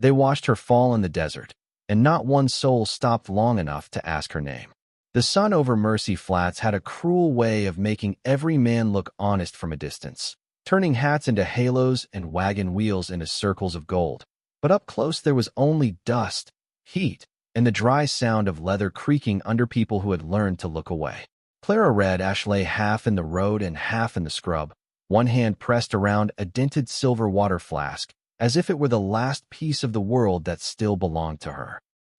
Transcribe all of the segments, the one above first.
They watched her fall in the desert, and not one soul stopped long enough to ask her name. The sun over Mercy Flats had a cruel way of making every man look honest from a distance, turning hats into halos and wagon wheels into circles of gold. But up close there was only dust, heat, and the dry sound of leather creaking under people who had learned to look away. Clara read Ash lay half in the road and half in the scrub, one hand pressed around a dented silver water flask, as if it were the last piece of the world that still belonged to her.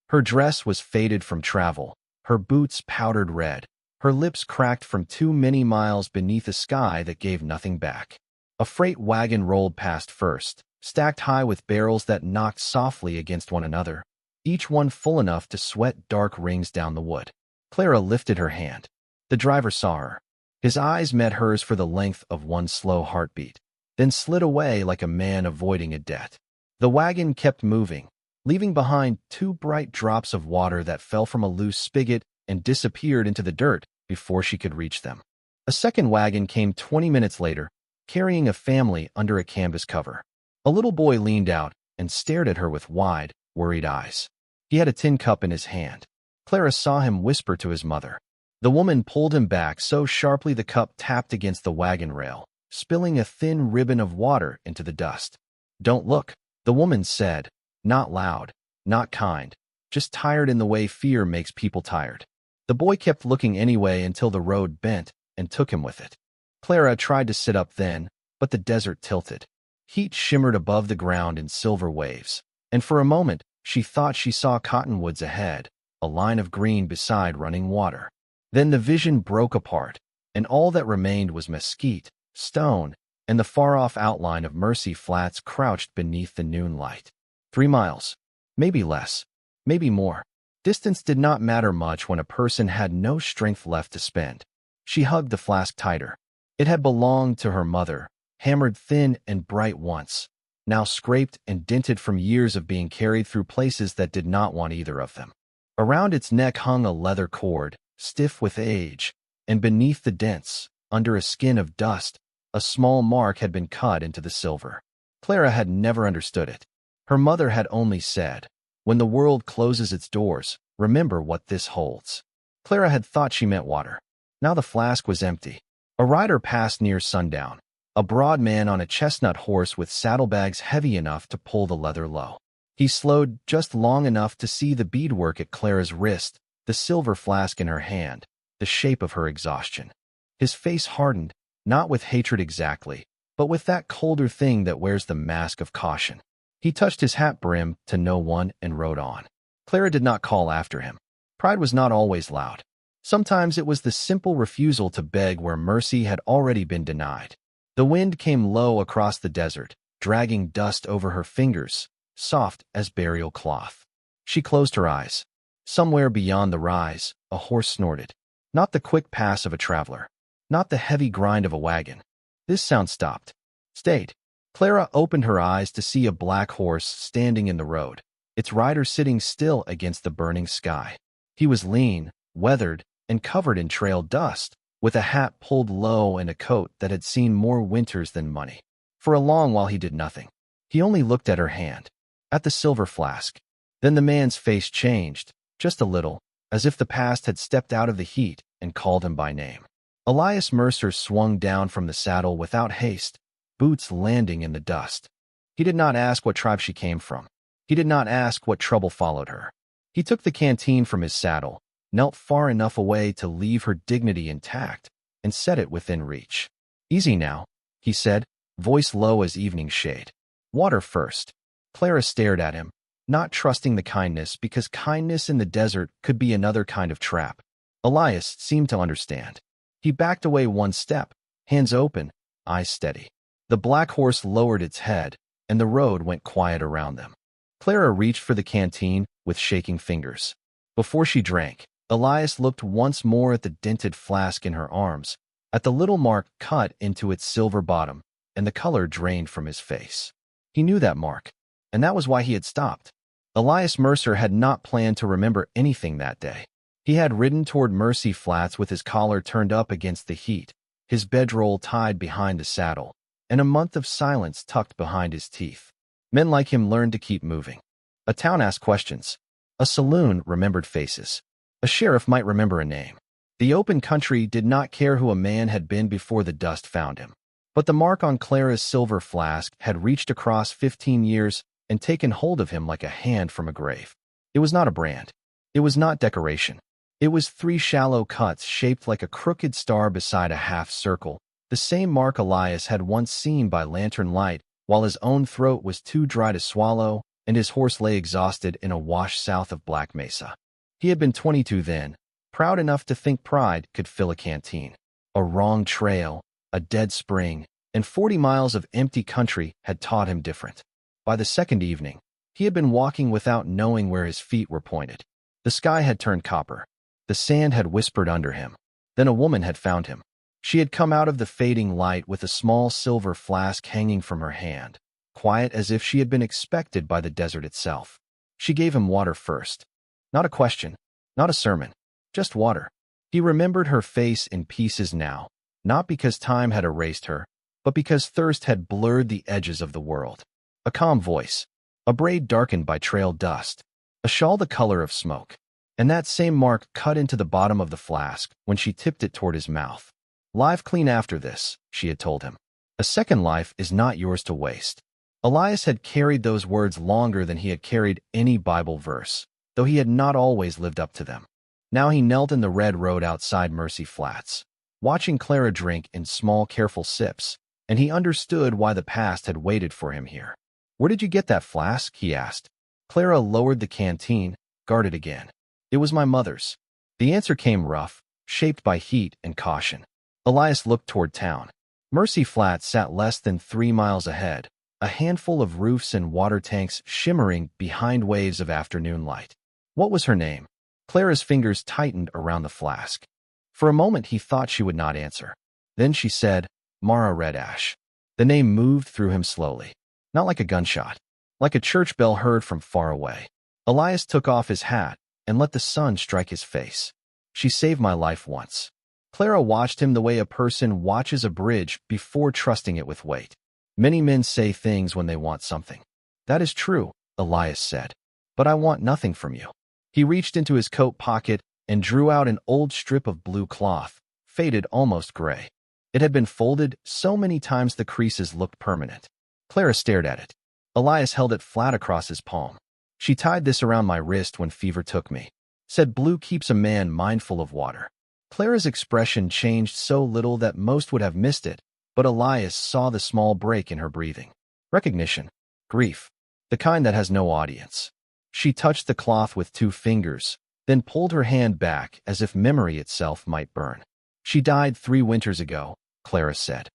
Her dress was faded from travel, her boots powdered red, her lips cracked from too many miles beneath a sky that gave nothing back. A freight wagon rolled past first, stacked high with barrels that knocked softly against one another, each one full enough to sweat dark rings down the wood. Clara lifted her hand. The driver saw her. His eyes met hers for the length of one slow heartbeat, then slid away like a man avoiding a debt. The wagon kept moving, leaving behind 2 bright drops of water that fell from a loose spigot and disappeared into the dirt before she could reach them. A second wagon came 20 minutes later, carrying a family under a canvas cover. A little boy leaned out and stared at her with wide, worried eyes. He had a tin cup in his hand. Clara saw him whisper to his mother. The woman pulled him back so sharply the cup tapped against the wagon rail, spilling a thin ribbon of water into the dust. "Don't look," the woman said, not loud, not kind, just tired in the way fear makes people tired. The boy kept looking anyway until the road bent and took him with it. Clara tried to sit up then, but the desert tilted. Heat shimmered above the ground in silver waves, and for a moment she thought she saw cottonwoods ahead, a line of green beside running water. Then the vision broke apart, and all that remained was mesquite, stone, and the far-off outline of Mercy Flats crouched beneath the noon light. 3 miles. Maybe less. Maybe more. Distance did not matter much when a person had no strength left to spend. She hugged the flask tighter. It had belonged to her mother, hammered thin and bright once, now scraped and dented from years of being carried through places that did not want either of them. Around its neck hung a leather cord, stiff with age, and beneath the dents, under a skin of dust, a small mark had been cut into the silver. Clara had never understood it. Her mother had only said, "When the world closes its doors, remember what this holds." Clara had thought she meant water. Now the flask was empty. A rider passed near sundown, a broad man on a chestnut horse with saddlebags heavy enough to pull the leather low. He slowed just long enough to see the beadwork at Clara's wrist, the silver flask in her hand, the shape of her exhaustion. His face hardened, not with hatred exactly, but with that colder thing that wears the mask of caution. He touched his hat brim to no one and rode on. Clara did not call after him. Pride was not always loud. Sometimes it was the simple refusal to beg where mercy had already been denied. The wind came low across the desert, dragging dust over her fingers, soft as burial cloth. She closed her eyes. Somewhere beyond the rise, a horse snorted. Not the quick pass of a traveler. Not the heavy grind of a wagon. This sound stopped. Stayed. Clara opened her eyes to see a black horse standing in the road, its rider sitting still against the burning sky. He was lean, weathered, and covered in trail dust, with a hat pulled low and a coat that had seen more winters than money. For a long while he did nothing. He only looked at her hand, at the silver flask. Then the man's face changed, just a little, as if the past had stepped out of the heat and called him by name. Elias Mercer swung down from the saddle without haste, boots landing in the dust. He did not ask what tribe she came from. He did not ask what trouble followed her. He took the canteen from his saddle, knelt far enough away to leave her dignity intact, and set it within reach. "Easy now," he said, voice low as evening shade. "Water first." Clara stared at him, not trusting the kindness because kindness in the desert could be another kind of trap. Elias seemed to understand. He backed away one step, hands open, eyes steady. The black horse lowered its head, and the road went quiet around them. Clara reached for the canteen with shaking fingers. Before she drank, Elias looked once more at the dented flask in her arms, at the little mark cut into its silver bottom, and the color drained from his face. He knew that mark, and that was why he had stopped. Elias Mercer had not planned to remember anything that day. He had ridden toward Mercy Flats with his collar turned up against the heat, his bedroll tied behind the saddle, and a month of silence tucked behind his teeth. Men like him learned to keep moving. A town asked questions. A saloon remembered faces. A sheriff might remember a name. The open country did not care who a man had been before the dust found him. But the mark on Clara's silver flask had reached across 15 years and taken hold of him like a hand from a grave. It was not a brand. It was not decoration. It was 3 shallow cuts shaped like a crooked star beside a half circle, the same mark Elias had once seen by lantern light, while his own throat was too dry to swallow and his horse lay exhausted in a wash south of Black Mesa. He had been 22 then, proud enough to think pride could fill a canteen. A wrong trail, a dead spring, and 40 miles of empty country had taught him different. By the second evening, he had been walking without knowing where his feet were pointed. The sky had turned copper. The sand had whispered under him. Then a woman had found him. She had come out of the fading light with a small silver flask hanging from her hand, quiet as if she had been expected by the desert itself. She gave him water first. Not a question, not a sermon, just water. He remembered her face in pieces now, not because time had erased her, but because thirst had blurred the edges of the world. A calm voice, a braid darkened by trail dust, a shawl the color of smoke, and that same mark cut into the bottom of the flask when she tipped it toward his mouth. Live clean after this, she had told him. A second life is not yours to waste. Elias had carried those words longer than he had carried any Bible verse, though he had not always lived up to them. Now he knelt in the red road outside Mercy Flats, watching Clara drink in small, careful sips, and he understood why the past had waited for him here. "Where did you get that flask?" he asked. Clara lowered the canteen, guarded again. "It was my mother's." The answer came rough, shaped by heat and caution. Elias looked toward town. Mercy Flats sat less than 3 miles ahead, a handful of roofs and water tanks shimmering behind waves of afternoon light. What was her name? Clara's fingers tightened around the flask. For a moment he thought she would not answer. Then she said, "Mara Red Ash." The name moved through him slowly, not like a gunshot, like a church bell heard from far away. Elias took off his hat and let the sun strike his face. "She saved my life once." Clara watched him the way a person watches a bridge before trusting it with weight. "Many men say things when they want something." "That is true," Elias said. "But I want nothing from you." He reached into his coat pocket and drew out an old strip of blue cloth, faded almost gray. It had been folded so many times the creases looked permanent. Clara stared at it. Elias held it flat across his palm. "She tied this around my wrist when fever took me. Said blue keeps a man mindful of water." Clara's expression changed so little that most would have missed it, but Elias saw the small break in her breathing. Recognition. Grief. The kind that has no audience. She touched the cloth with 2 fingers, then pulled her hand back as if memory itself might burn. "She died 3 winters ago," Clara said.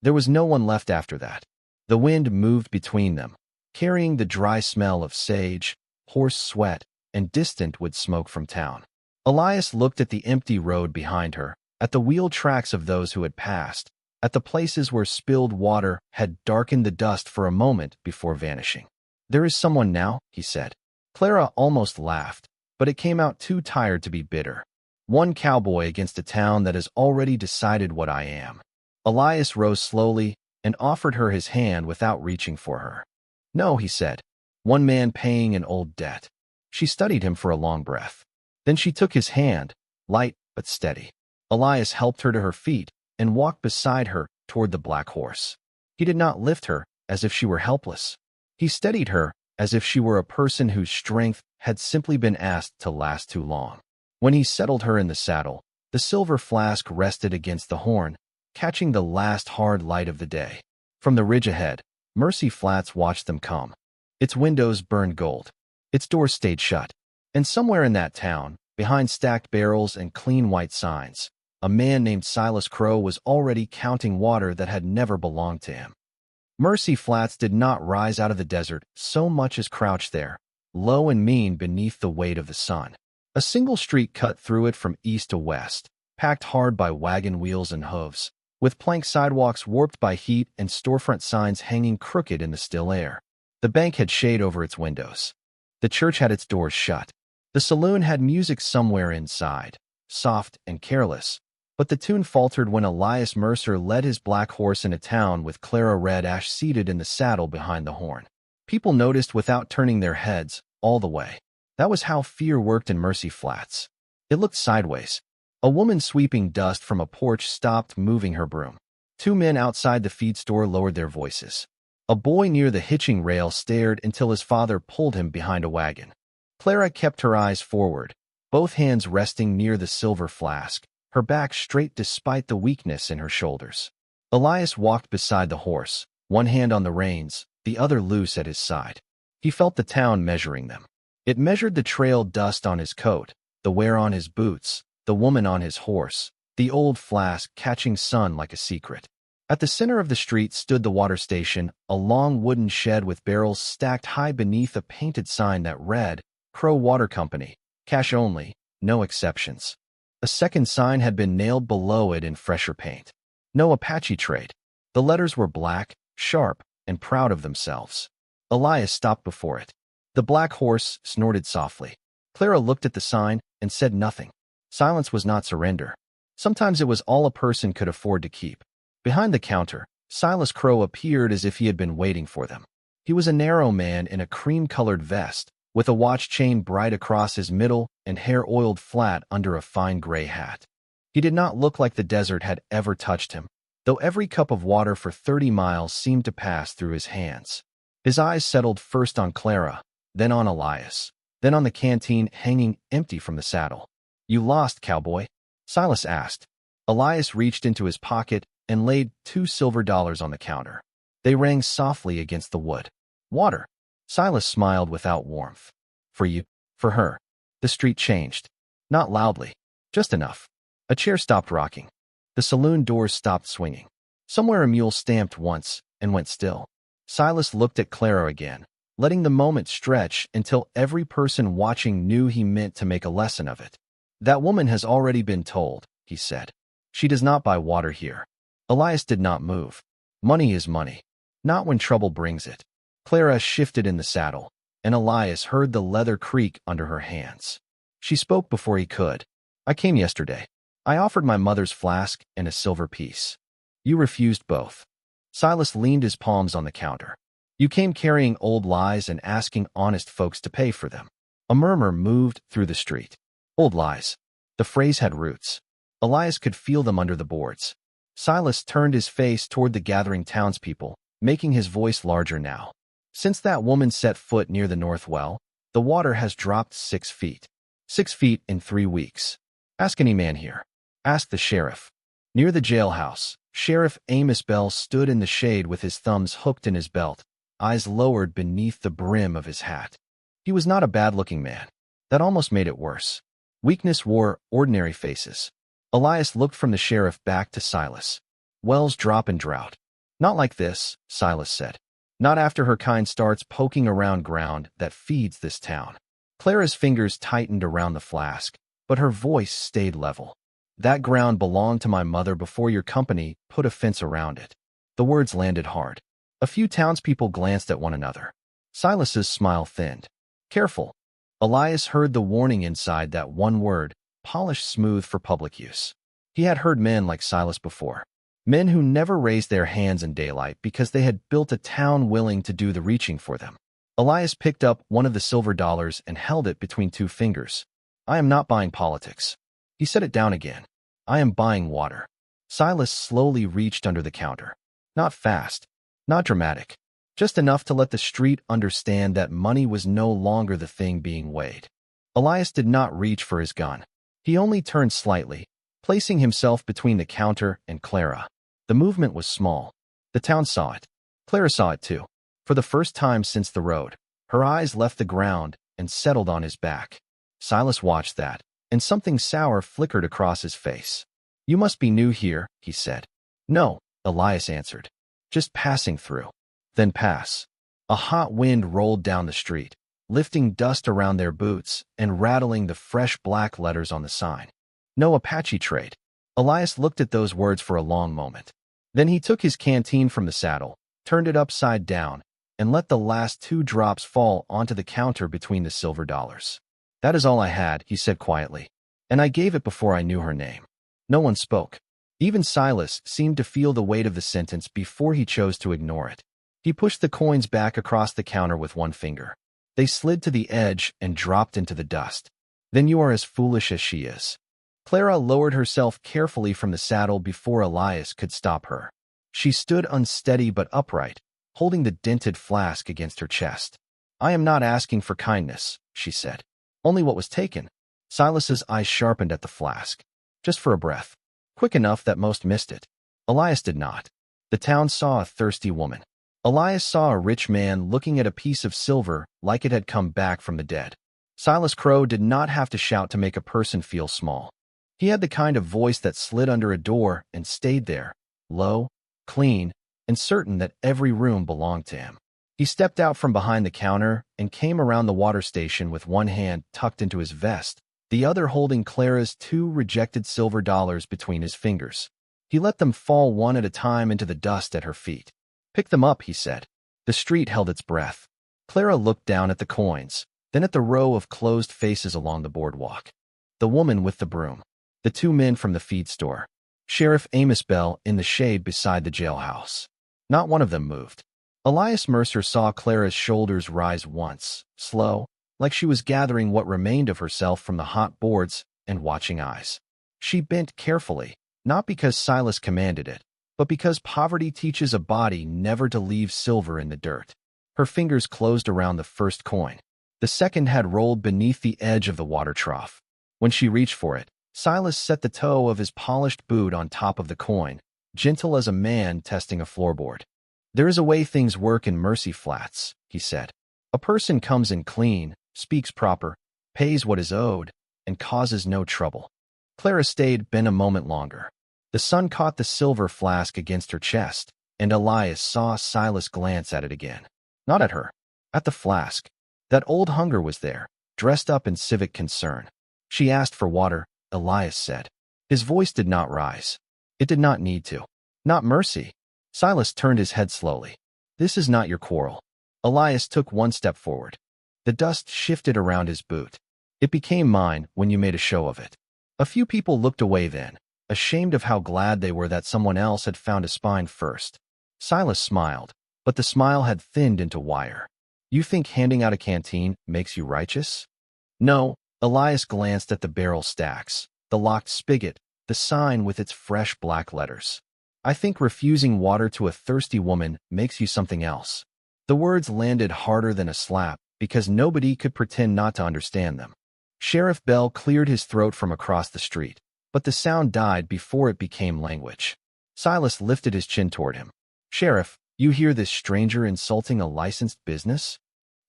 There was no one left after that. The wind moved between them, carrying the dry smell of sage, horse sweat, and distant wood smoke from town. Elias looked at the empty road behind her, at the wheel tracks of those who had passed, at the places where spilled water had darkened the dust for a moment before vanishing. "There is someone now," he said. Clara almost laughed, but it came out too tired to be bitter. "One cowboy against a town that has already decided what I am." Elias rose slowly and offered her his hand without reaching for her. "No," he said. "One man paying an old debt." She studied him for a long breath. Then she took his hand, light but steady. Elias helped her to her feet and walked beside her toward the black horse. He did not lift her as if she were helpless. He steadied her as if she were a person whose strength had simply been asked to last too long. When he settled her in the saddle, the silver flask rested against the horn, catching the last hard light of the day. From the ridge ahead, Mercy Flats watched them come. Its windows burned gold. Its doors stayed shut. And somewhere in that town, behind stacked barrels and clean white signs, a man named Silas Crow was already counting water that had never belonged to him. Mercy Flats did not rise out of the desert so much as crouch there, low and mean beneath the weight of the sun. A single street cut through it from east to west, packed hard by wagon wheels and hooves, with plank sidewalks warped by heat and storefront signs hanging crooked in the still air. The bank had shade over its windows. The church had its doors shut. The saloon had music somewhere inside, soft and careless, but the tune faltered when Elias Mercer led his black horse into town with Clara Red Ash seated in the saddle behind the horn. People noticed without turning their heads, all the way. That was how fear worked in Mercy Flats. It looked sideways. A woman sweeping dust from a porch stopped moving her broom. Two men outside the feed store lowered their voices. A boy near the hitching rail stared until his father pulled him behind a wagon. Clara kept her eyes forward, both hands resting near the silver flask, her back straight despite the weakness in her shoulders. Elias walked beside the horse, one hand on the reins, the other loose at his side. He felt the town measuring them. It measured the trail dust on his coat, the wear on his boots, the woman on his horse, the old flask catching sun like a secret. At the center of the street stood the water station, a long wooden shed with barrels stacked high beneath a painted sign that read, Crow Water Company, cash only, no exceptions. A second sign had been nailed below it in fresher paint. No Apache trade. The letters were black, sharp, and proud of themselves. Elias stopped before it. The black horse snorted softly. Clara looked at the sign and said nothing. Silence was not surrender. Sometimes it was all a person could afford to keep. Behind the counter, Silas Crow appeared as if he had been waiting for them. He was a narrow man in a cream-colored vest, with a watch chain bright across his middle and hair oiled flat under a fine gray hat. He did not look like the desert had ever touched him, though every cup of water for 30 miles seemed to pass through his hands. His eyes settled first on Clara, then on Elias, then on the canteen hanging empty from the saddle. "You lost, cowboy?" Silas asked. Elias reached into his pocket and laid $2 silver on the counter. They rang softly against the wood. "Water." Silas smiled without warmth. "For you, for her." The street changed. Not loudly, just enough. A chair stopped rocking. The saloon doors stopped swinging. Somewhere a mule stamped once and went still. Silas looked at Clara again, letting the moment stretch until every person watching knew he meant to make a lesson of it. "That woman has already been told," he said. "She does not buy water here." Elias did not move. Money is money. Not when trouble brings it. Clara shifted in the saddle, and Elias heard the leather creak under her hands. She spoke before he could. "I came yesterday. I offered my mother's flask and a silver piece. You refused both." Silas leaned his palms on the counter. "You came carrying old lies and asking honest folks to pay for them." A murmur moved through the street. Old lies. The phrase had roots. Elias could feel them under the boards. Silas turned his face toward the gathering townspeople, making his voice larger now. "Since that woman set foot near the north well, the water has dropped 6 feet. 6 feet in 3 weeks. Ask any man here. Ask the sheriff." Near the jailhouse, Sheriff Amos Bell stood in the shade with his thumbs hooked in his belt, eyes lowered beneath the brim of his hat. He was not a bad-looking man. That almost made it worse. Weakness wore ordinary faces. Elias looked from the sheriff back to Silas. "Wells drop in drought." "Not like this," Silas said. "Not after her kind starts poking around ground that feeds this town." Clara's fingers tightened around the flask, but her voice stayed level. "That ground belonged to my mother before your company put a fence around it." The words landed hard. A few townspeople glanced at one another. Silas's smile thinned. "Careful." Elias heard the warning inside that one word, polished smooth for public use. He had heard men like Silas before. Men who never raised their hands in daylight because they had built a town willing to do the reaching for them. Elias picked up one of the silver dollars and held it between 2 fingers. "I am not buying politics." He set it down again. "I am buying water." Silas slowly reached under the counter. Not fast, not dramatic, just enough to let the street understand that money was no longer the thing being weighed. Elias did not reach for his gun. He only turned slightly, placing himself between the counter and Clara. The movement was small. The town saw it. Clara saw it too. For the first time since the road, her eyes left the ground and settled on his back. Silas watched that, and something sour flickered across his face. "You must be new here," he said. "No," Elias answered. "Just passing through." "Then pass." A hot wind rolled down the street, lifting dust around their boots and rattling the fresh black letters on the sign. "No Apache trade." Elias looked at those words for a long moment. Then he took his canteen from the saddle, turned it upside down, and let the last 2 drops fall onto the counter between the silver dollars. "That is all I had," he said quietly, "and I gave it before I knew her name." No one spoke. Even Silas seemed to feel the weight of the sentence before he chose to ignore it. He pushed the coins back across the counter with one finger. They slid to the edge and dropped into the dust. Then you are as foolish as she is. Clara lowered herself carefully from the saddle before Elias could stop her. She stood unsteady but upright, holding the dented flask against her chest. I am not asking for kindness, she said. Only what was taken. Silas's eyes sharpened at the flask. Just for a breath. Quick enough that most missed it. Elias did not. The town saw a thirsty woman. Elias saw a rich man looking at a piece of silver like it had come back from the dead. Silas Crow did not have to shout to make a person feel small. He had the kind of voice that slid under a door and stayed there, low, clean, and certain that every room belonged to him. He stepped out from behind the counter and came around the water station with one hand tucked into his vest, the other holding Clara's 2 rejected silver dollars between his fingers. He let them fall one at a time into the dust at her feet. Pick them up, he said. The street held its breath. Clara looked down at the coins, then at the row of closed faces along the boardwalk. The woman with the broom. The 2 men from the feed store. Sheriff Amos Bell in the shade beside the jailhouse. Not one of them moved. Elias Mercer saw Clara's shoulders rise once, slow, like she was gathering what remained of herself from the hot boards and watching eyes. She bent carefully, not because Silas commanded it, but because poverty teaches a body never to leave silver in the dirt. Her fingers closed around the first coin. The second had rolled beneath the edge of the water trough. When she reached for it, Silas set the toe of his polished boot on top of the coin, gentle as a man testing a floorboard. There is a way things work in Mercy Flats, he said. A person comes in clean, speaks proper, pays what is owed, and causes no trouble. Clara stayed bent a moment longer. The sun caught the silver flask against her chest, and Elias saw Silas glance at it again. Not at her. At the flask. That old hunger was there, dressed up in civic concern. She asked for water, Elias said. His voice did not rise. It did not need to. Not mercy. Silas turned his head slowly. This is not your quarrel. Elias took one step forward. The dust shifted around his boot. It became mine when you made a show of it. A few people looked away then, ashamed of how glad they were that someone else had found a spine first. Silas smiled, but the smile had thinned into wire. You think handing out a canteen makes you righteous? No. Elias glanced at the barrel stacks, the locked spigot, the sign with its fresh black letters. I think refusing water to a thirsty woman makes you something else. The words landed harder than a slap because nobody could pretend not to understand them. Sheriff Bell cleared his throat from across the street, but the sound died before it became language. Silas lifted his chin toward him. Sheriff, you hear this stranger insulting a licensed business?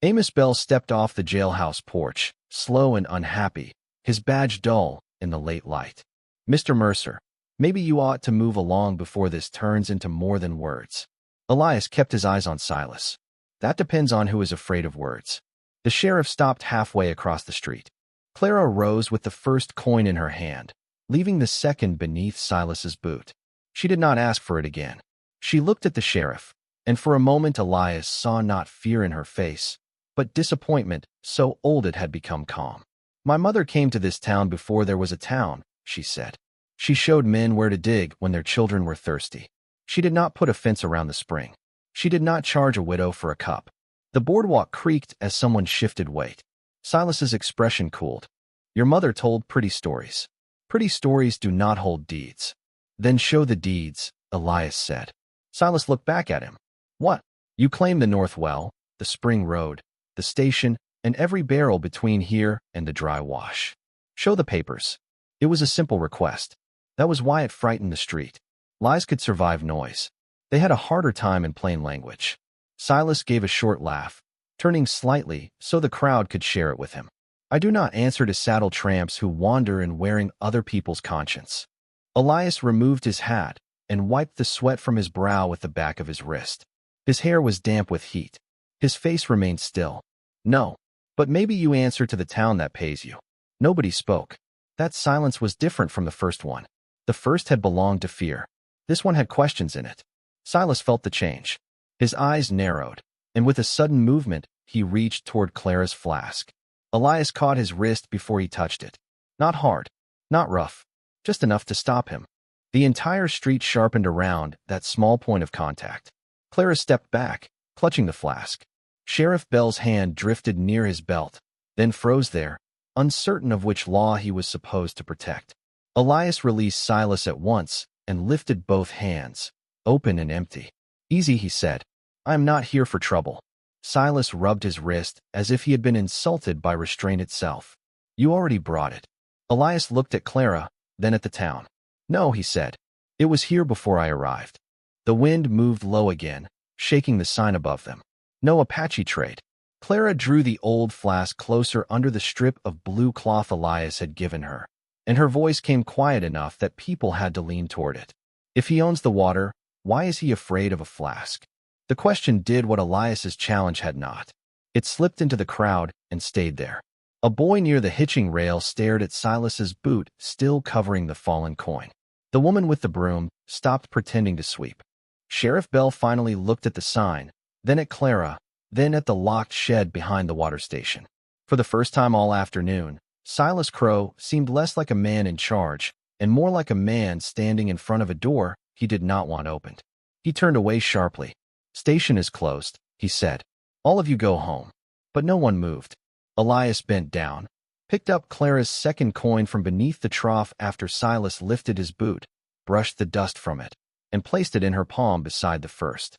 Amos Bell stepped off the jailhouse porch, slow and unhappy, his badge dull in the late light. Mr. Mercer, maybe you ought to move along before this turns into more than words. Elias kept his eyes on Silas. That depends on who is afraid of words. The sheriff stopped halfway across the street. Clara rose with the first coin in her hand, leaving the second beneath Silas's boot. She did not ask for it again. She looked at the sheriff, and for a moment Elias saw not fear in her face, but disappointment, so old it had become calm. My mother came to this town before there was a town, she said. She showed men where to dig when their children were thirsty. She did not put a fence around the spring. She did not charge a widow for a cup. The boardwalk creaked as someone shifted weight. Silas's expression cooled. Your mother told pretty stories. Pretty stories do not hold deeds. Then show the deeds, Elias said. Silas looked back at him. What? You claim the North Well, the Spring Road, the station, and every barrel between here and the dry wash. Show the papers. It was a simple request. That was why it frightened the street. Lies could survive noise. They had a harder time in plain language. Silas gave a short laugh, turning slightly so the crowd could share it with him. I do not answer to saddle tramps who wander in wearing other people's conscience. Elias removed his hat and wiped the sweat from his brow with the back of his wrist. His hair was damp with heat. His face remained still. No, but maybe you answer to the town that pays you. Nobody spoke. That silence was different from the first one. The first had belonged to fear. This one had questions in it. Silas felt the change. His eyes narrowed, and with a sudden movement, he reached toward Clara's flask. Elias caught his wrist before he touched it. Not hard, not rough, just enough to stop him. The entire street sharpened around that small point of contact. Clara stepped back, clutching the flask. Sheriff Bell's hand drifted near his belt, then froze there, uncertain of which law he was supposed to protect. Elias released Silas at once and lifted both hands, open and empty. "Easy," he said. "I am not here for trouble." Silas rubbed his wrist as if he had been insulted by restraint itself. "You already brought it." Elias looked at Clara, then at the town. "No," he said. "It was here before I arrived." The wind moved low again, shaking the sign above them. "No Apache trade." Clara drew the old flask closer under the strip of blue cloth Elias had given her, and her voice came quiet enough that people had to lean toward it. "If he owns the water, why is he afraid of a flask?" The question did what Elias's challenge had not. It slipped into the crowd and stayed there. A boy near the hitching rail stared at Silas's boot still covering the fallen coin. The woman with the broom stopped pretending to sweep. Sheriff Bell finally looked at the sign, then at Clara, then at the locked shed behind the water station. For the first time all afternoon, Silas Crow seemed less like a man in charge and more like a man standing in front of a door he did not want opened. He turned away sharply. "Station is closed," he said. "All of you go home." But no one moved. Elias bent down, picked up Clara's second coin from beneath the trough after Silas lifted his boot, brushed the dust from it, and placed it in her palm beside the first.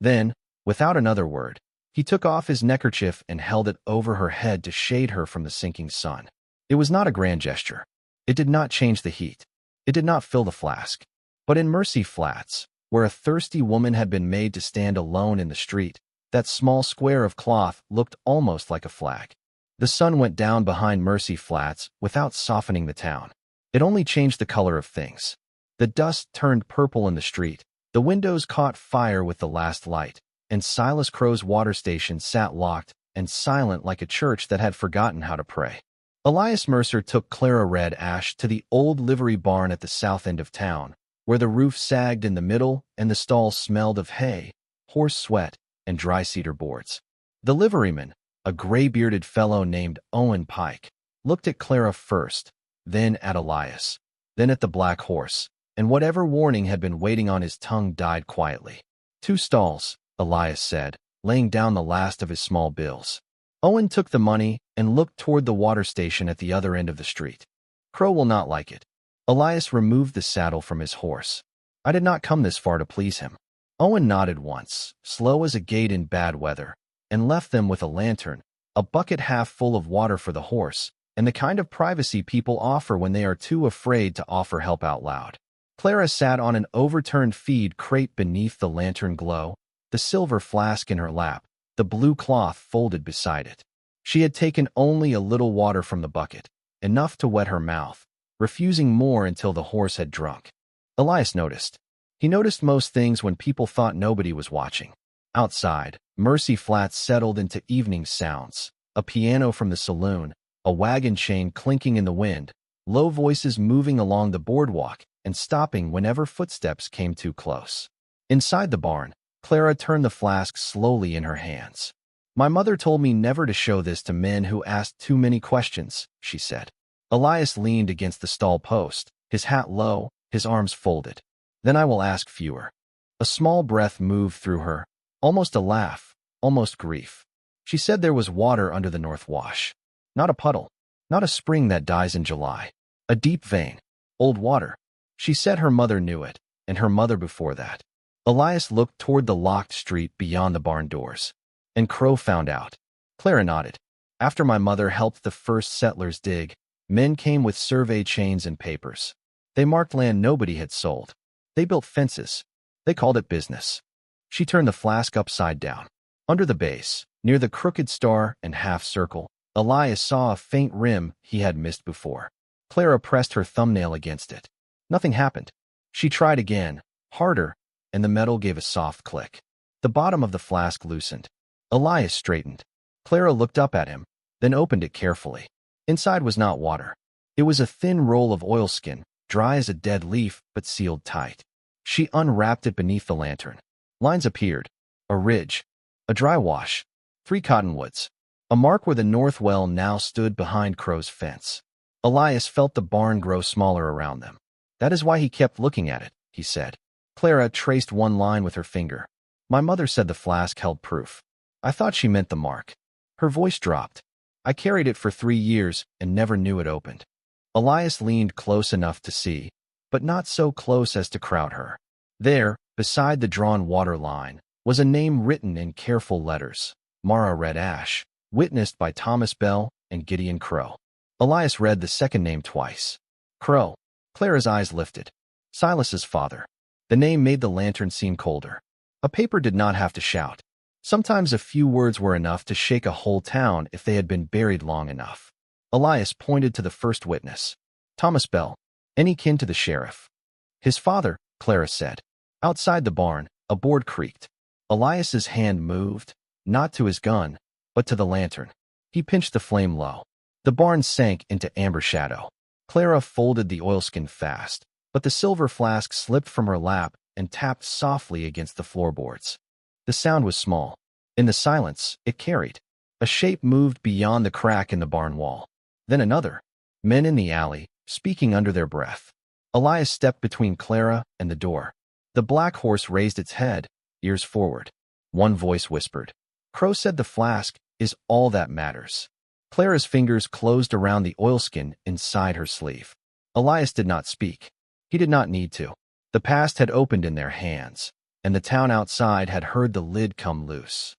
Then, without another word, he took off his neckerchief and held it over her head to shade her from the sinking sun. It was not a grand gesture. It did not change the heat. It did not fill the flask. But in Mercy Flats, where a thirsty woman had been made to stand alone in the street, that small square of cloth looked almost like a flag. The sun went down behind Mercy Flats without softening the town. It only changed the color of things. The dust turned purple in the street, the windows caught fire with the last light, and Silas Crow's water station sat locked and silent like a church that had forgotten how to pray. Elias Mercer took Clara Red Ash to the old livery barn at the south end of town, where the roof sagged in the middle and the stalls smelled of hay, horse sweat, and dry cedar boards. The liveryman, a gray-bearded fellow named Owen Pike, looked at Clara first, then at Elias, then at the black horse, and whatever warning had been waiting on his tongue died quietly. "2 stalls," Elias said, laying down the last of his small bills. Owen took the money and looked toward the water station at the other end of the street. "Crow will not like it." Elias removed the saddle from his horse. "I did not come this far to please him." Owen nodded once, slow as a gate in bad weather, and left them with a lantern, a bucket half full of water for the horse, and the kind of privacy people offer when they are too afraid to offer help out loud. Clara sat on an overturned feed crate beneath the lantern glow, the silver flask in her lap, the blue cloth folded beside it. She had taken only a little water from the bucket, enough to wet her mouth, refusing more until the horse had drunk. Elias noticed. He noticed most things when people thought nobody was watching. Outside, Mercy Flats settled into evening sounds, a piano from the saloon, a wagon chain clinking in the wind, low voices moving along the boardwalk and stopping whenever footsteps came too close. Inside the barn, Clara turned the flask slowly in her hands. "My mother told me never to show this to men who asked too many questions," she said. Elias leaned against the stall post, his hat low, his arms folded. "Then I will ask fewer." A small breath moved through her, almost a laugh, almost grief. She said there was water under the North Wash. Not a puddle, not a spring that dies in July. A deep vein, old water. She said her mother knew it, and her mother before that. Elias looked toward the locked street beyond the barn doors. "And Crow found out." Clara nodded. "After my mother helped the first settlers dig, men came with survey chains and papers. They marked land nobody had sold. They built fences. They called it business." She turned the flask upside down. Under the base, near the crooked star and half circle, Elias saw a faint rim he had missed before. Clara pressed her thumbnail against it. Nothing happened. She tried again, harder, and the metal gave a soft click. The bottom of the flask loosened. Elias straightened. Clara looked up at him, then opened it carefully. Inside was not water. It was a thin roll of oilskin, dry as a dead leaf but sealed tight. She unwrapped it beneath the lantern. Lines appeared. A ridge. A dry wash. 3 cottonwoods. A mark where the north well now stood behind Crow's fence. Elias felt the barn grow smaller around them. "That is why he kept looking at it," he said. Clara traced one line with her finger. "My mother said the flask held proof." I thought she meant the mark. Her voice dropped. I carried it for 3 years and never knew it opened. Elias leaned close enough to see, but not so close as to crowd her. There, beside the drawn water line, was a name written in careful letters. Mara Red Ash, witnessed by Thomas Bell and Gideon Crow. Elias read the second name twice. Crow. Clara's eyes lifted. Silas's father. The name made the lantern seem colder. A paper did not have to shout. Sometimes a few words were enough to shake a whole town if they had been buried long enough. Elias pointed to the first witness. Thomas Bell. Any kin to the sheriff? His father, Clara said. Outside the barn, a board creaked. Elias's hand moved, not to his gun, but to the lantern. He pinched the flame low. The barn sank into amber shadow. Clara folded the oilskin fast, but the silver flask slipped from her lap and tapped softly against the floorboards. The sound was small. In the silence, it carried. A shape moved beyond the crack in the barn wall. Then another. Men in the alley, speaking under their breath. Elias stepped between Clara and the door. The black horse raised its head, ears forward. One voice whispered. Crow said the flask is all that matters. Clara's fingers closed around the oilskin inside her sleeve. Elias did not speak. He did not need to. The past had opened in their hands, and the town outside had heard the lid come loose.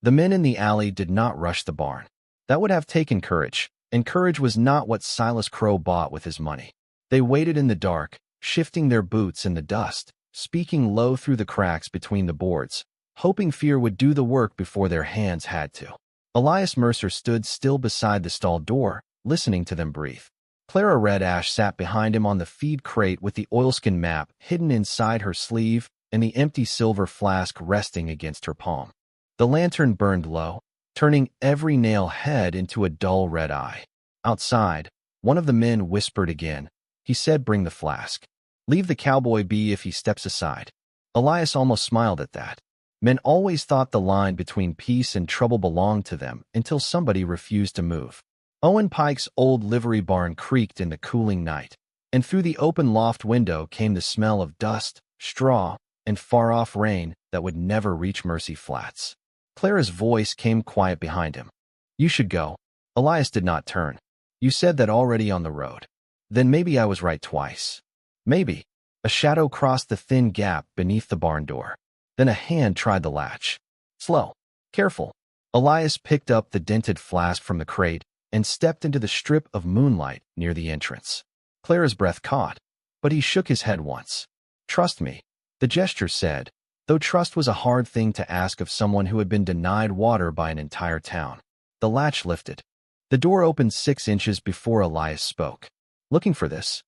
The men in the alley did not rush the barn. That would have taken courage, and courage was not what Silas Crow bought with his money. They waited in the dark, shifting their boots in the dust, speaking low through the cracks between the boards, hoping fear would do the work before their hands had to. Elias Mercer stood still beside the stall door, listening to them breathe. Clara Red Ash sat behind him on the feed crate with the oilskin map hidden inside her sleeve and the empty silver flask resting against her palm. The lantern burned low, turning every nail head into a dull red eye. Outside, one of the men whispered again. He said, "Bring the flask. Leave the cowboy be if he steps aside." Elias almost smiled at that. Men always thought the line between peace and trouble belonged to them until somebody refused to move. Owen Pike's old livery barn creaked in the cooling night, and through the open loft window came the smell of dust, straw, and far-off rain that would never reach Mercy Flats. Clara's voice came quiet behind him. "You should go." Elias did not turn. "You said that already on the road." "Then maybe I was right twice." "Maybe." A shadow crossed the thin gap beneath the barn door. Then a hand tried the latch. Slow. Careful. Elias picked up the dented flask from the crate and stepped into the strip of moonlight near the entrance. Clara's breath caught, but he shook his head once. "Trust me," the gesture said, though trust was a hard thing to ask of someone who had been denied water by an entire town. The latch lifted. The door opened 6 inches before Elias spoke. "Looking for this?"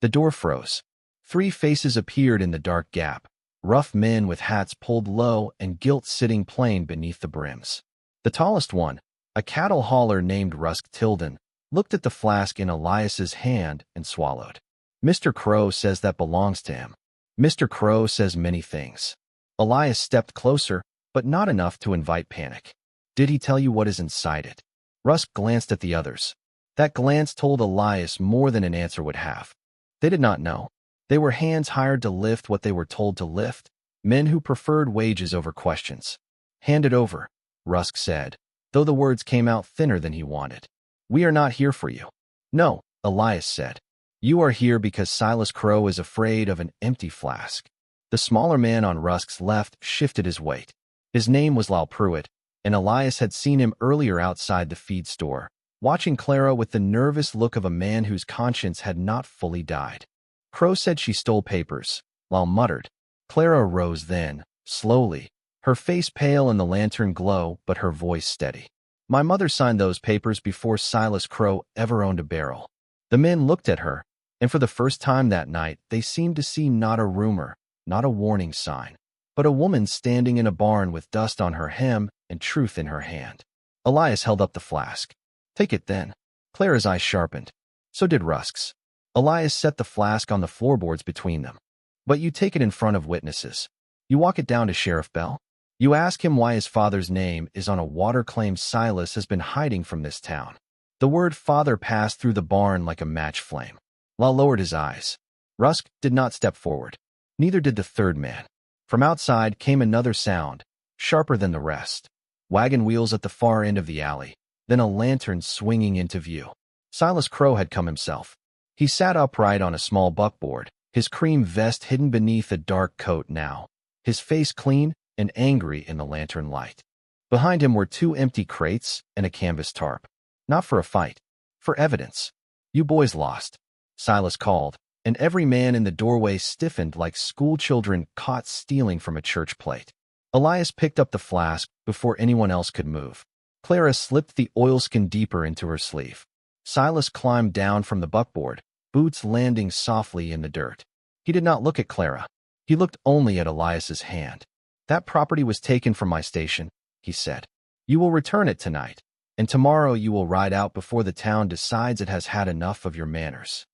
The door froze. 3 faces appeared in the dark gap, rough men with hats pulled low and gilt sitting plain beneath the brims. The tallest one, a cattle hauler named Rusk Tilden, looked at the flask in Elias's hand and swallowed. "Mr. Crow says that belongs to him." "Mr. Crow says many things." Elias stepped closer, but not enough to invite panic. "Did he tell you what is inside it?" Rusk glanced at the others. That glance told Elias more than an answer would have. They did not know. They were hands hired to lift what they were told to lift, men who preferred wages over questions. "Hand it over," Rusk said, though the words came out thinner than he wanted. "We are not here for you." "No," Elias said. "You are here because Silas Crow is afraid of an empty flask." The smaller man on Rusk's left shifted his weight. His name was Lyle Pruitt, and Elias had seen him earlier outside the feed store, watching Clara with the nervous look of a man whose conscience had not fully died. "Crow said she stole papers," Lyle muttered. Clara rose then, slowly, her face pale in the lantern glow but her voice steady. "My mother signed those papers before Silas Crow ever owned a barrel." The men looked at her, and for the first time that night they seemed to see not a rumor, not a warning sign, but a woman standing in a barn with dust on her hem and truth in her hand. Elias held up the flask. "Take it then." Clara's eyes sharpened. So did Rusk's. Elias set the flask on the floorboards between them. "But you take it in front of witnesses. You walk it down to Sheriff Bell. You ask him why his father's name is on a water claim Silas has been hiding from this town." The word father passed through the barn like a match flame. Lyle lowered his eyes. Rusk did not step forward. Neither did the third man. From outside came another sound, sharper than the rest. wagon wheels at the far end of the alley, then a lantern swinging into view. Silas Crow had come himself. He sat upright on a small buckboard, his cream vest hidden beneath a dark coat now, his face clean and angry in the lantern light. Behind him were 2 empty crates and a canvas tarp. Not for a fight, for evidence. "You boys lost," Silas called, and every man in the doorway stiffened like schoolchildren caught stealing from a church plate. Elias picked up the flask before anyone else could move. Clara slipped the oilskin deeper into her sleeve. Silas climbed down from the buckboard, boots landing softly in the dirt. He did not look at Clara. He looked only at Elias's hand. "That property was taken from my station," he said. "You will return it tonight, and tomorrow you will ride out before the town decides it has had enough of your manners."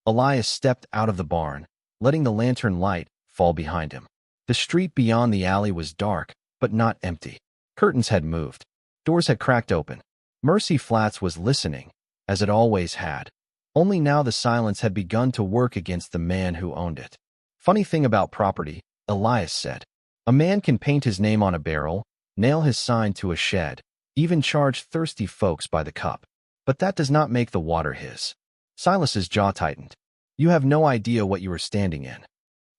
Elias stepped out of the barn, letting the lantern light fall behind him. The street beyond the alley was dark, but not empty. Curtains had moved. Doors had cracked open. Mercy Flats was listening, as it always had. Only now the silence had begun to work against the man who owned it. "Funny thing about property," Elias said. "A man can paint his name on a barrel, nail his sign to a shed, even charge thirsty folks by the cup. But that does not make the water his." Silas's jaw tightened. "You have no idea what you are standing in."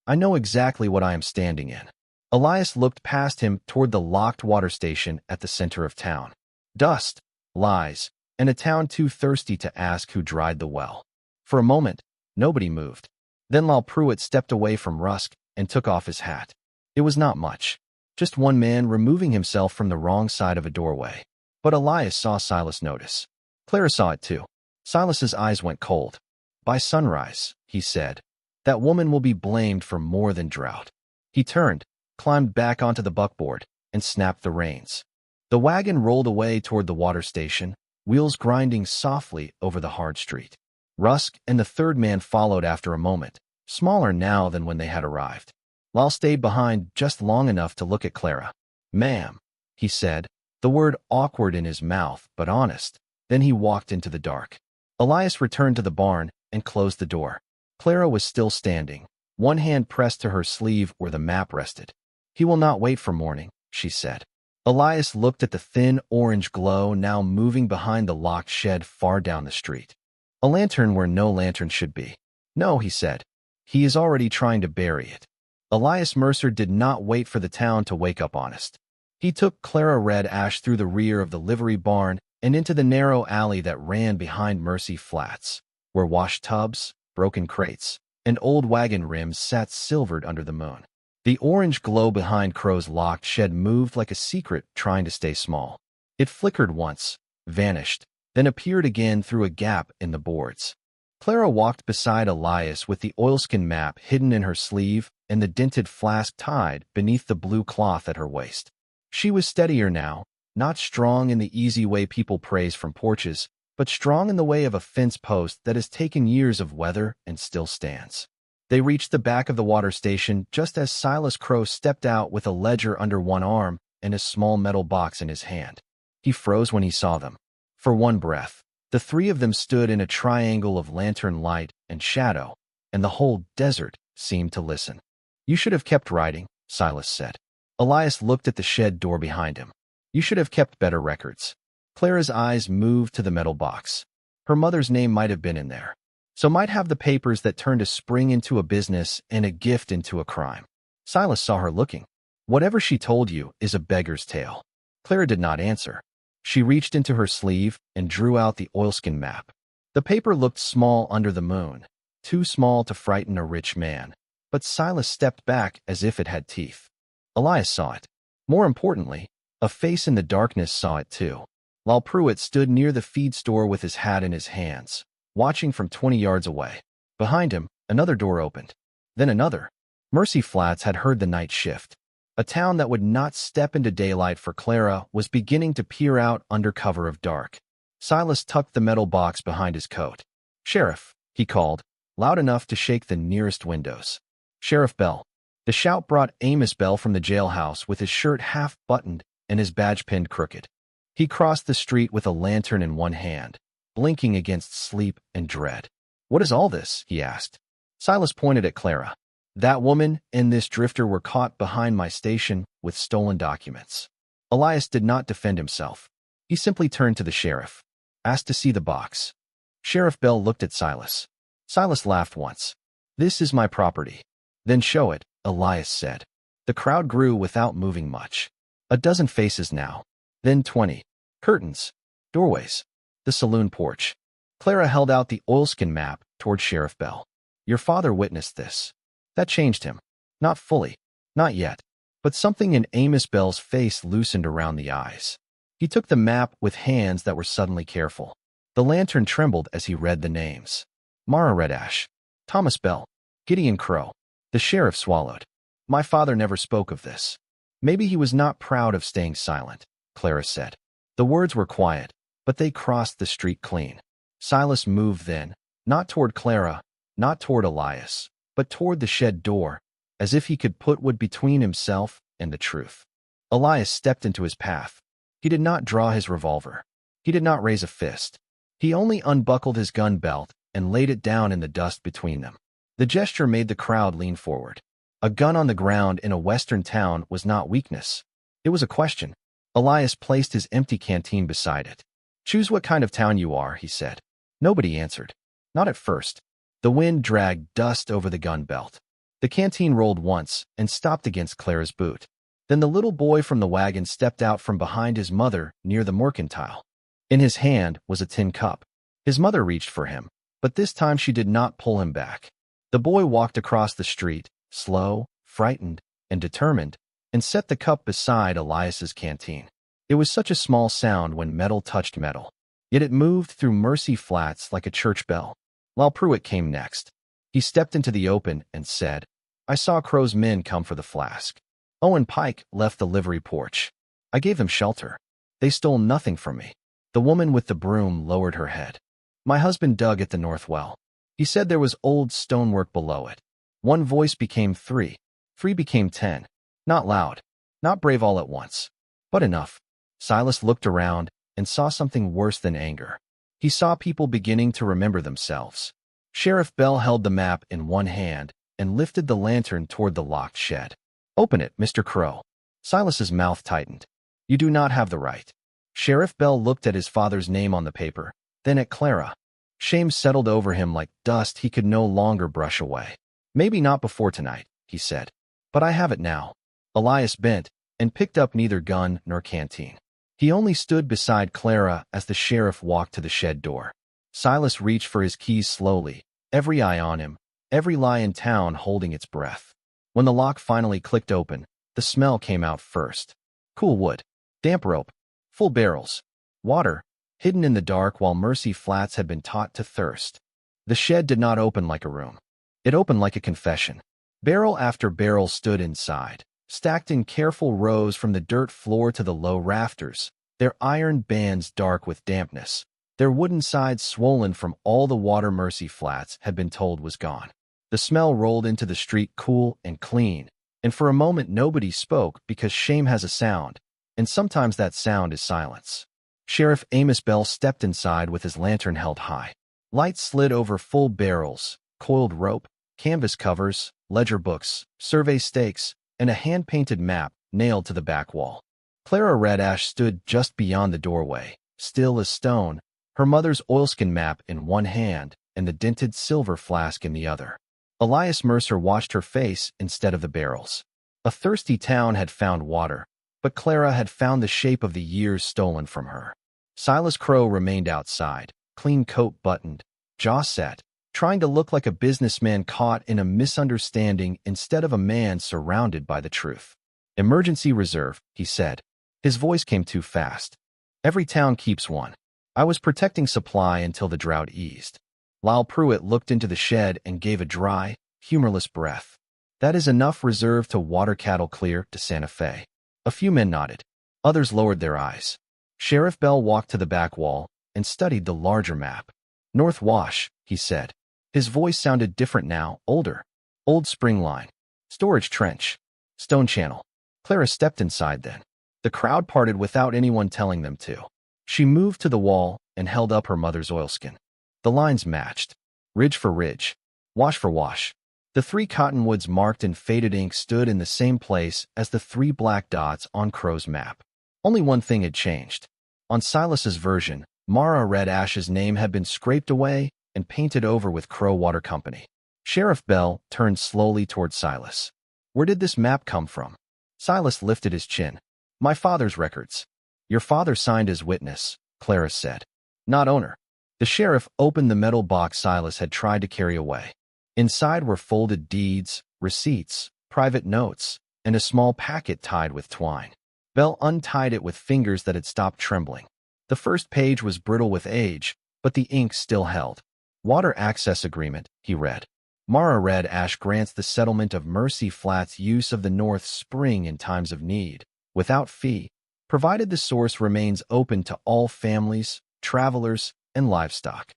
"I know exactly what I am standing in." Elias looked past him toward the locked water station at the center of town. Dust, lies, and a town too thirsty to ask who dried the well. For a moment, nobody moved. Then Lal Pruitt stepped away from Rusk and took off his hat. It was not much. Just one man removing himself from the wrong side of a doorway. But Elias saw Silas notice. Clara saw it too. Silas's eyes went cold. "By sunrise," he said, "that woman will be blamed for more than drought." He turned, climbed back onto the buckboard, and snapped the reins. The wagon rolled away toward the water station, wheels grinding softly over the hard street. Rusk and the third man followed after a moment, smaller now than when they had arrived. Lal stayed behind just long enough to look at Clara. "Ma'am," he said, the word awkward in his mouth but honest. Then he walked into the dark. Elias returned to the barn and closed the door. Clara was still standing, one hand pressed to her sleeve where the map rested. "He will not wait for morning," she said. Elias looked at the thin orange glow now moving behind the locked shed far down the street. A lantern where no lantern should be. "No," he said. "He is already trying to bury it." Elias Mercer did not wait for the town to wake up honest. He took Clara Red Ash through the rear of the livery barn and into the narrow alley that ran behind Mercy Flats, where wash tubs, broken crates, and old wagon rims sat silvered under the moon. The orange glow behind Crow's locked shed moved like a secret trying to stay small. It flickered once, vanished, then appeared again through a gap in the boards. Clara walked beside Elias with the oilskin map hidden in her sleeve and the dented flask tied beneath the blue cloth at her waist. She was steadier now, not strong in the easy way people praise from porches, but strong in the way of a fence post that has taken years of weather and still stands. They reached the back of the water station just as Silas Crow stepped out with a ledger under one arm and a small metal box in his hand. He froze when he saw them. For one breath, the three of them stood in a triangle of lantern light and shadow, and the whole desert seemed to listen. "You should have kept riding," Silas said. Elias looked at the shed door behind him. "You should have kept better records." Clara's eyes moved to the metal box. Her mother's name might have been in there. So might have the papers that turned a spring into a business and a gift into a crime. Silas saw her looking. "Whatever she told you is a beggar's tale." Clara did not answer. She reached into her sleeve and drew out the oilskin map. The paper looked small under the moon, too small to frighten a rich man, but Silas stepped back as if it had teeth. Elias saw it. More importantly, a face in the darkness saw it too. Lal Pruitt stood near the feed store with his hat in his hands, watching from 20 yards away. Behind him, another door opened. Then another. Mercy Flats had heard the night shift. A town that would not step into daylight for Clara was beginning to peer out under cover of dark. Silas tucked the metal box behind his coat. "Sheriff," he called, loud enough to shake the nearest windows. "Sheriff Bell." The shout brought Amos Bell from the jailhouse with his shirt half-buttoned and his badge pinned crooked. He crossed the street with a lantern in one hand, blinking against sleep and dread. "What is all this?" he asked. Silas pointed at Clara. "That woman and this drifter were caught behind my station with stolen documents." Elias did not defend himself. He simply turned to the sheriff, asked to see the box. Sheriff Bell looked at Silas. Silas laughed once. "This is my property." "Then show it," Elias said. The crowd grew without moving much. A dozen faces now. Then 20. Curtains. Doorways. The saloon porch. Clara held out the oilskin map toward Sheriff Bell. "Your father witnessed this." That changed him. Not fully. Not yet. But something in Amos Bell's face loosened around the eyes. He took the map with hands that were suddenly careful. The lantern trembled as he read the names. Mara Redash. Thomas Bell. Gideon Crow. The sheriff swallowed. "My father never spoke of this." "Maybe he was not proud of staying silent," Clara said. The words were quiet, but they crossed the street clean. Silas moved then, not toward Clara, not toward Elias, but toward the shed door, as if he could put wood between himself and the truth. Elias stepped into his path. He did not draw his revolver. He did not raise a fist. He only unbuckled his gun belt and laid it down in the dust between them. The gesture made the crowd lean forward. A gun on the ground in a western town was not weakness. It was a question. Elias placed his empty canteen beside it. "Choose what kind of town you are," he said. Nobody answered. Not at first. The wind dragged dust over the gun belt. The canteen rolled once and stopped against Clara's boot. Then the little boy from the wagon stepped out from behind his mother near the mercantile. In his hand was a tin cup. His mother reached for him, but this time she did not pull him back. The boy walked across the street, slow, frightened, and determined, and set the cup beside Elias's canteen. It was such a small sound when metal touched metal. Yet it moved through Mercy Flats like a church bell. Lyle Pruitt came next. He stepped into the open and said, "I saw Crow's men come for the flask. Owen Pike left the livery porch. I gave them shelter. They stole nothing from me." The woman with the broom lowered her head. "My husband dug at the north well. He said there was old stonework below it. One voice became 3. 3 became 10. Not loud, not brave all at once, but enough." Silas looked around and saw something worse than anger. He saw people beginning to remember themselves. Sheriff Bell held the map in one hand and lifted the lantern toward the locked shed. "Open it, Mr. Crow." Silas's mouth tightened. "You do not have the right." Sheriff Bell looked at his father's name on the paper, then at Clara. Shame settled over him like dust he could no longer brush away. "Maybe not before tonight," he said. "But I have it now." Elias bent and picked up neither gun nor canteen. He only stood beside Clara as the sheriff walked to the shed door. Silas reached for his keys slowly, every eye on him, every lie in town holding its breath. When the lock finally clicked open, the smell came out first. Cool wood, damp rope, full barrels, water, hidden in the dark while Mercy Flats had been taught to thirst. The shed did not open like a room. It opened like a confession. Barrel after barrel stood inside, stacked in careful rows from the dirt floor to the low rafters, their iron bands dark with dampness, their wooden sides swollen from all the water Mercy Flats had been told was gone. The smell rolled into the street cool and clean, and for a moment nobody spoke because shame has a sound, and sometimes that sound is silence. Sheriff Amos Bell stepped inside with his lantern held high. Light slid over full barrels, coiled rope, canvas covers, ledger books, survey stakes, and a hand-painted map nailed to the back wall. Clara Redash stood just beyond the doorway, still as stone, her mother's oilskin map in one hand and the dented silver flask in the other. Elias Mercer watched her face instead of the barrels. A thirsty town had found water, but Clara had found the shape of the years stolen from her. Silas Crow remained outside, clean coat buttoned, jaw set, trying to look like a businessman caught in a misunderstanding instead of a man surrounded by the truth. "Emergency reserve," he said. His voice came too fast. "Every town keeps one. I was protecting supply until the drought eased." Lyle Pruitt looked into the shed and gave a dry, humorless breath. "That is enough reserve to water cattle clear to Santa Fe." A few men nodded. Others lowered their eyes. Sheriff Bell walked to the back wall and studied the larger map. "North Wash," he said. His voice sounded different now, older. "Old spring line. Storage trench. Stone channel." Clara stepped inside then. The crowd parted without anyone telling them to. She moved to the wall and held up her mother's oilskin. The lines matched. Ridge for ridge. Wash for wash. The 3 cottonwoods marked in faded ink stood in the same place as the 3 black dots on Crow's map. Only one thing had changed. On Silas's version, Mara Red Ash's name had been scraped away and painted over with Crow Water Company. Sheriff Bell turned slowly toward Silas. Where did this map come from? Silas lifted his chin. My father's records. Your father signed as witness, Clara said. Not owner. The sheriff opened the metal box Silas had tried to carry away. Inside were folded deeds, receipts, private notes, and a small packet tied with twine. Bell untied it with fingers that had stopped trembling. The first page was brittle with age, but the ink still held. Water Access Agreement, he read. Mara Red Ash grants the settlement of Mercy Flats use of the North Spring in times of need, without fee, provided the source remains open to all families, travelers, and livestock.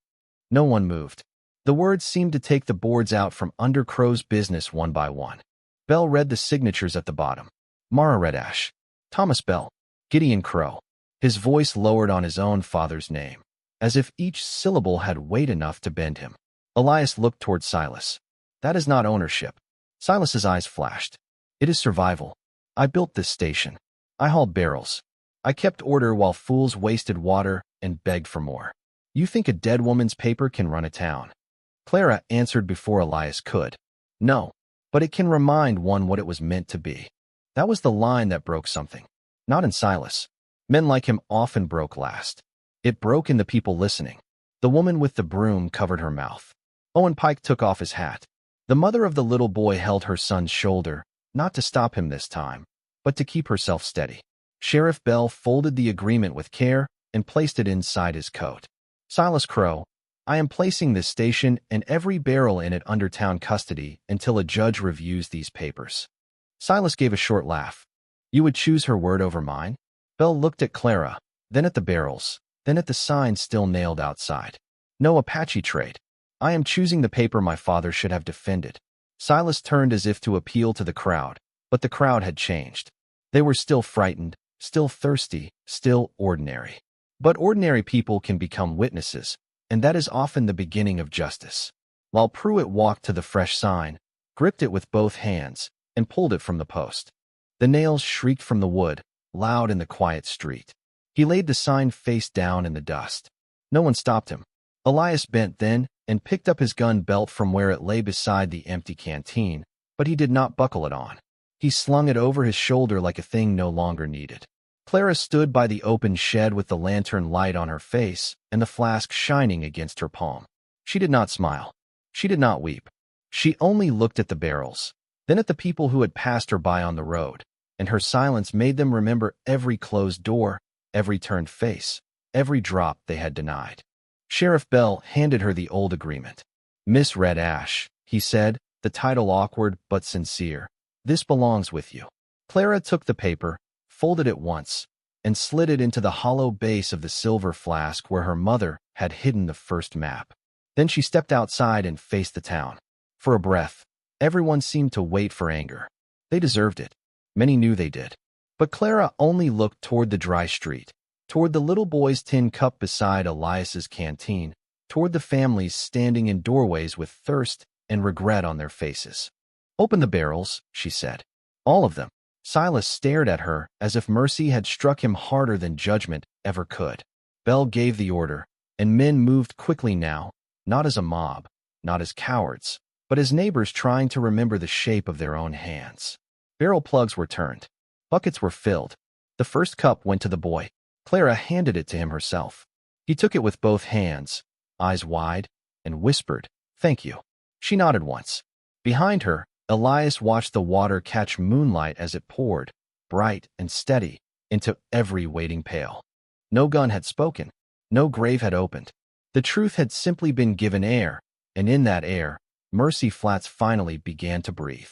No one moved. The words seemed to take the boards out from under Crow's business one by one. Bell read the signatures at the bottom. Mara Red Ash. Thomas Bell. Gideon Crow. His voice lowered on his own father's name, as if each syllable had weight enough to bend him. Elias looked toward Silas. That is not ownership. Silas's eyes flashed. It is survival. I built this station. I hauled barrels. I kept order while fools wasted water and begged for more. You think a dead woman's paper can run a town? Clara answered before Elias could. No, but it can remind one what it was meant to be. That was the line that broke something. Not in Silas. Men like him often broke last. It broke in the people listening. The woman with the broom covered her mouth. Owen Pike took off his hat. The mother of the little boy held her son's shoulder, not to stop him this time, but to keep herself steady. Sheriff Bell folded the agreement with care and placed it inside his coat. Silas Crow, I am placing this station and every barrel in it under town custody until a judge reviews these papers. Silas gave a short laugh. You would choose her word over mine? Bell looked at Clara, then at the barrels, then at the sign still nailed outside. No Apache trade. I am choosing the paper my father should have defended. Silas turned as if to appeal to the crowd, but the crowd had changed. They were still frightened, still thirsty, still ordinary. But ordinary people can become witnesses, and that is often the beginning of justice. While Pruitt walked to the fresh sign, gripped it with both hands, and pulled it from the post. The nails shrieked from the wood, loud in the quiet street. He laid the sign face down in the dust. No one stopped him. Elias bent then and picked up his gun belt from where it lay beside the empty canteen, but he did not buckle it on. He slung it over his shoulder like a thing no longer needed. Clara stood by the open shed with the lantern light on her face and the flask shining against her palm. She did not smile. She did not weep. She only looked at the barrels, then at the people who had passed her by on the road, and her silence made them remember every closed door, every turned face, every drop they had denied. Sheriff Bell handed her the old agreement. Miss Red Ash, he said, the title awkward but sincere. This belongs with you. Clara took the paper, folded it once, and slid it into the hollow base of the silver flask where her mother had hidden the first map. Then she stepped outside and faced the town. For a breath, everyone seemed to wait for anger. They deserved it. Many knew they did. But Clara only looked toward the dry street, toward the little boy's tin cup beside Elias's canteen, toward the families standing in doorways with thirst and regret on their faces. Open the barrels, she said. All of them. Silas stared at her as if mercy had struck him harder than judgment ever could. Bell gave the order, and men moved quickly now, not as a mob, not as cowards, but as neighbors trying to remember the shape of their own hands. Barrel plugs were turned. Buckets were filled. The first cup went to the boy. Clara handed it to him herself. He took it with both hands, eyes wide, and whispered, "Thank you." She nodded once. Behind her, Elias watched the water catch moonlight as it poured, bright and steady, into every waiting pail. No gun had spoken. No grave had opened. The truth had simply been given air, and in that air, Mercy Flats finally began to breathe.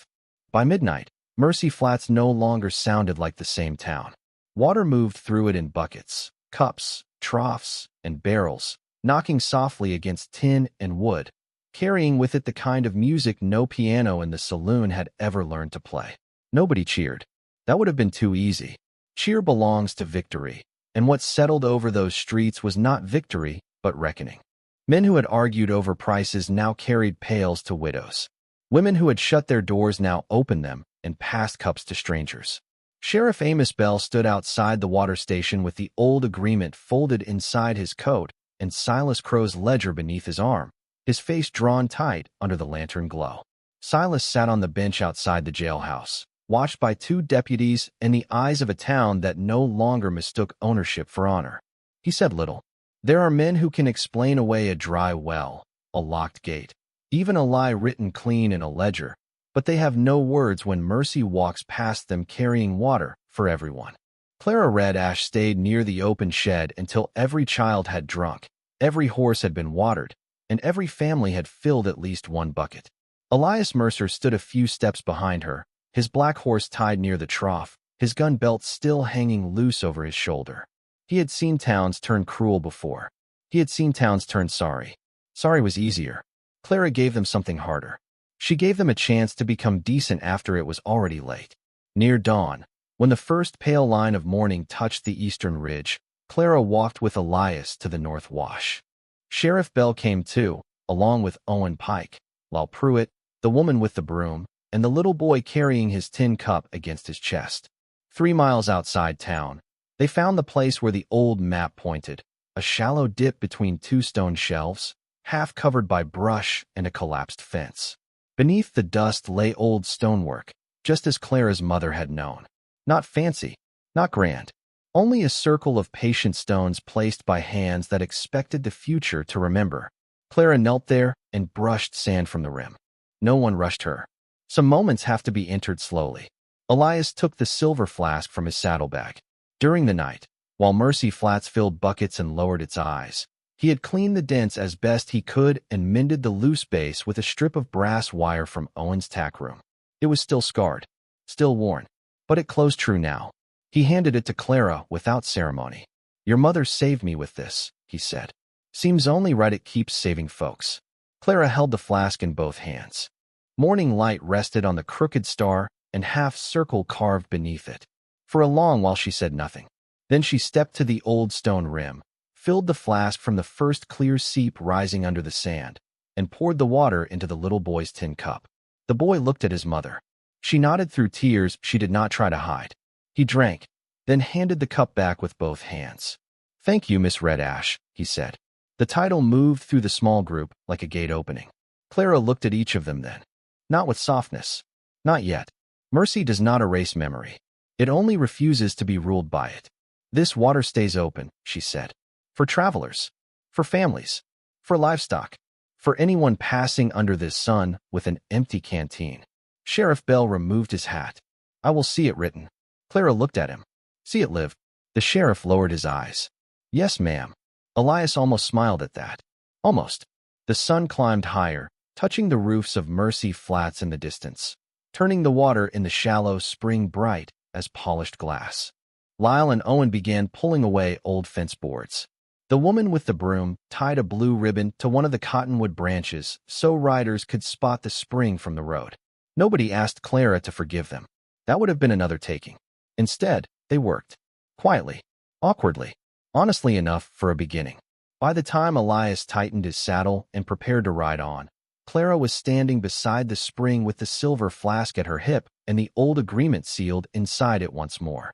By midnight, Mercy Flats no longer sounded like the same town. Water moved through it in buckets, cups, troughs, and barrels, knocking softly against tin and wood, carrying with it the kind of music no piano in the saloon had ever learned to play. Nobody cheered. That would have been too easy. Cheer belongs to victory, and what settled over those streets was not victory, but reckoning. Men who had argued over prices now carried pails to widows. Women who had shut their doors now opened them and passed cups to strangers. Sheriff Amos Bell stood outside the water station with the old agreement folded inside his coat and Silas Crow's ledger beneath his arm, his face drawn tight under the lantern glow. Silas sat on the bench outside the jailhouse, watched by 2 deputies and the eyes of a town that no longer mistook ownership for honor. He said little. There are men who can explain away a dry well, a locked gate, even a lie written clean in a ledger, but they have no words when mercy walks past them carrying water for everyone. Clara Red Ash stayed near the open shed until every child had drunk, every horse had been watered, and every family had filled at least 1 bucket. Elias Mercer stood a few steps behind her, his black horse tied near the trough, his gun belt still hanging loose over his shoulder. He had seen towns turn cruel before. He had seen towns turn sorry. Sorry was easier. Clara gave them something harder. She gave them a chance to become decent after it was already late. Near dawn, when the first pale line of morning touched the eastern ridge, Clara walked with Elias to the North Wash. Sheriff Bell came too, along with Owen Pike, while Pruitt, the woman with the broom, and the little boy carrying his tin cup against his chest. 3 miles outside town, they found the place where the old map pointed, a shallow dip between 2 stone shelves, half covered by brush and a collapsed fence. Beneath the dust lay old stonework, just as Clara's mother had known. Not fancy, not grand, only a circle of patient stones placed by hands that expected the future to remember. Clara knelt there and brushed sand from the rim. No one rushed her. Some moments have to be entered slowly. Elias took the silver flask from his saddlebag. During the night, while Mercy Flats filled buckets and lowered its eyes, he had cleaned the dents as best he could and mended the loose base with a strip of brass wire from Owen's tack room. It was still scarred, still worn, but it closed true now. He handed it to Clara without ceremony. Your mother saved me with this, he said. Seems only right it keeps saving folks. Clara held the flask in both hands. Morning light rested on the crooked star and half circle carved beneath it. For a long while she said nothing. Then she stepped to the old stone rim, filled the flask from the first clear seep rising under the sand, and poured the water into the little boy's tin cup. The boy looked at his mother. She nodded through tears she did not try to hide. He drank, then handed the cup back with both hands. Thank you, Miss Red Ash, he said. The title moved through the small group like a gate opening. Clara looked at each of them then. Not with softness. Not yet. Mercy does not erase memory. It only refuses to be ruled by it. This water stays open, she said. For travelers. For families. For livestock. For anyone passing under this sun with an empty canteen. Sheriff Bell removed his hat. I will see it written. Clara looked at him. See it live. The sheriff lowered his eyes. Yes, ma'am. Elias almost smiled at that. Almost. The sun climbed higher, touching the roofs of Mercy Flats in the distance, turning the water in the shallow spring bright as polished glass. Lyle and Owen began pulling away old fence boards. The woman with the broom tied a blue ribbon to one of the cottonwood branches so riders could spot the spring from the road. Nobody asked Clara to forgive them. That would have been another taking. Instead, they worked. Quietly. Awkwardly. Honestly enough for a beginning. By the time Elias tightened his saddle and prepared to ride on, Clara was standing beside the spring with the silver flask at her hip and the old agreement sealed inside it once more.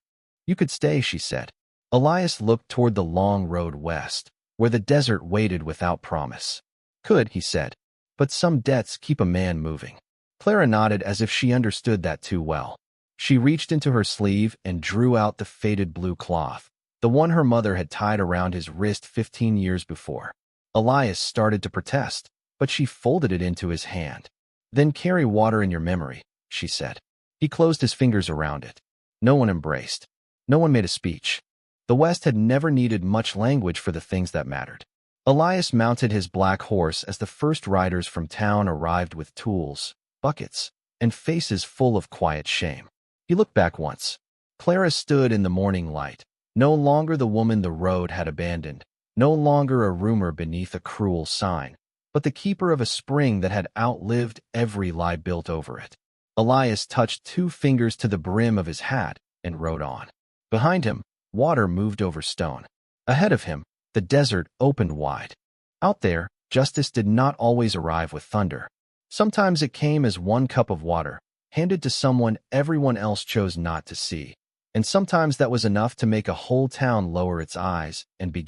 You could stay, she said. Elias looked toward the long road west, where the desert waited without promise. Could, he said, but some debts keep a man moving. Clara nodded as if she understood that too well. She reached into her sleeve and drew out the faded blue cloth, the one her mother had tied around his wrist 15 years before. Elias started to protest, but she folded it into his hand. Then carry water in your memory, she said. He closed his fingers around it. No one embraced. No one made a speech. The West had never needed much language for the things that mattered. Elias mounted his black horse as the first riders from town arrived with tools, buckets, and faces full of quiet shame. He looked back once. Clara stood in the morning light, no longer the woman the road had abandoned, no longer a rumor beneath a cruel sign, but the keeper of a spring that had outlived every lie built over it. Elias touched 2 fingers to the brim of his hat and rode on. Behind him, water moved over stone. Ahead of him, the desert opened wide. Out there, justice did not always arrive with thunder. Sometimes it came as one cup of water, handed to someone everyone else chose not to see. And sometimes that was enough to make a whole town lower its eyes and begin